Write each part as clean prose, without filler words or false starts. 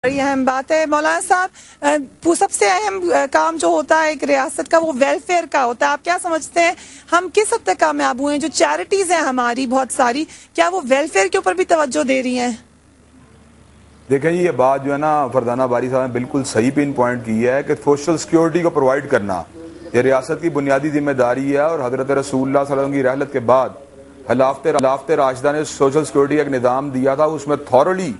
بڑی اہم بات ہے مولانا صاحب، سب سے اہم کام جو ہوتا ہے ایک ریاست کا وہ ویلفیئر کا ہوتا ہے۔ آپ کیا سمجھتے ہیں ہم کس حد تک کامیاب ہوئے ہیں؟ جو چیریٹیز ہیں ہماری بہت ساری، کیا وہ ویلفیئر کے اوپر بھی توجہ دے رہی ہیں؟ دیکھیں یہ بات جو ہے نا فرزانہ باری صاحب نے بالکل صحیح پن پوائنٹ کی ہے کہ سوشل سیکیورٹی کو پرووائڈ کرنا یہ ریاست کی بنیادی ذمہ داری ہے، اور حضرت رسول اللہ صلی اللہ علیہ وسلم کی رحلت کے بعد خلافت راشدہ نے سوشل سیکیورٹی کا ایک نظام دیا تھا، اس میں تھورلی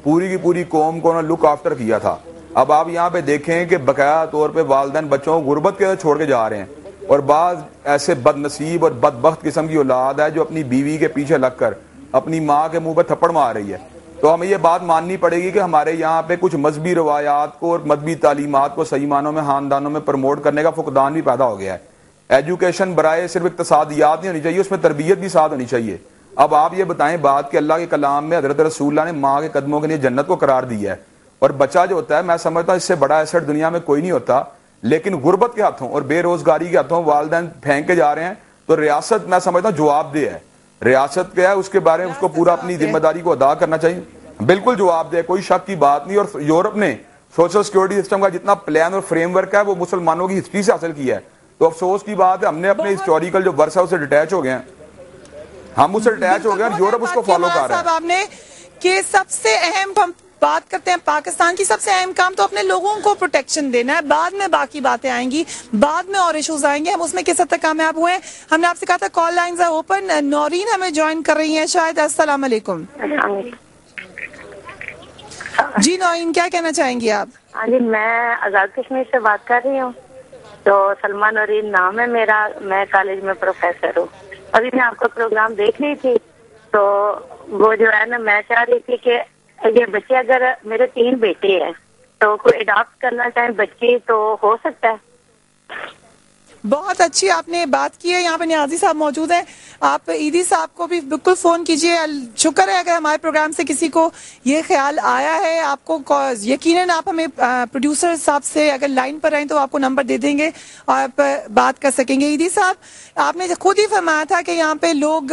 پوری کی پوری قوم کو لک آفٹر کیا تھا۔ اب آپ یہاں پہ دیکھیں کہ بقایا طور پہ والدین بچوں کو غربت کے چھوڑ کے جا رہے ہیں، اور بعض ایسے بد نصیب اور بدبخت قسم کی اولاد ہے جو اپنی بیوی کے پیچھے لگ کر اپنی ماں کے منہ پہ تھپڑ مار رہی ہے۔ تو ہمیں یہ بات ماننی پڑے گی کہ ہمارے یہاں پہ کچھ مذہبی روایات کو اور مذہبی تعلیمات کو صحیح معنوں میں خاندانوں میں پروموٹ کرنے کا فقدان بھی پیدا ہو گیا ہے۔ ایجوکیشن برائے صرف اقتصادیات نہیں ہونی چاہیے، اس میں تربیت بھی ساتھ ہونی چاہیے۔ اب آپ یہ بتائیں بات کہ اللہ کے کلام میں حضرت رسول اللہ نے ماں کے قدموں کے لیے جنت کو قرار دیا ہے، اور بچہ جو ہوتا ہے میں سمجھتا ہوں اس سے بڑا ایسٹ دنیا میں کوئی نہیں ہوتا، لیکن غربت کے ہاتھوں اور بے روزگاری کے ہاتھوں والدین پھینک کے جا رہے ہیں، تو ریاست میں سمجھتا ہوں جواب دہ ہے۔ ریاست کیا ہے اس کے بارے میں اس کو پورا اپنی ذمہ داری کو ادا کرنا چاہیے، بالکل جواب دہ، کوئی شک کی بات نہیں۔ اور یورپ نے سوشل سیکیورٹی سسٹم کا جتنا پلان اور فریم ورک ہے وہ مسلمانوں کی ہسٹری سے حاصل کیا ہے، تو افسوس کی بات ہے ہم نے اپنے ہسٹوریکل جو ورثہ اسے ڈیٹیچ ہو گئے ہیں، ہم اس سے ڈیٹیچ ہو گئے ہیں، یورپ اس کو فالو کر رہا ہے۔ آپ نے کہ سب سے اہم ہم بات کرتے ہیں پاکستان کی، سب سے اہم کام تو اپنے لوگوں کو پروٹیکشن دینا ہے، بعد میں باقی باتیں آئیں گی، بعد میں اور ایشوز آئیں گے، ہم اس میں کس حد تک کامیاب ہوئے ہیں۔ ہم نے آپ سے کہا تھا کال لائنز are اوپن، نورین ہمیں جوائن کر رہی ہیں شاید۔ السلام علیکم جی نورین، کیا کہنا چاہیں گی آپ؟ ہاں جی، میں آزاد کشمیر سے بات کر رہی ہوں، تو سلمان نورین نام ہے میرا، میں کالج میں پروفیسر ہوں۔ ابھی میں آپ کا پروگرام دیکھ رہی تھی، تو وہ جو ہے نا میں چاہ رہی تھی کہ یہ بچے، اگر میرے 3 بیٹے ہیں تو کوئی اڈاپٹ کرنا چاہیں بچے تو ہو سکتا ہے؟ بہت اچھی آپ نے بات کی ہے۔ یہاں پہ نیازی صاحب موجود ہیں، آپ عیدی صاحب کو بھی بالکل فون کیجئے۔ شکر ہے اگر ہمارے پروگرام سے کسی کو یہ خیال آیا ہے، آپ کو یقیناً آپ ہمیں پروڈیوسر صاحب سے اگر لائن پر رہیں تو آپ کو نمبر دے دیں گے اور آپ بات کر سکیں گے۔ عیدی صاحب، آپ نے خود ہی فرمایا تھا کہ یہاں پہ لوگ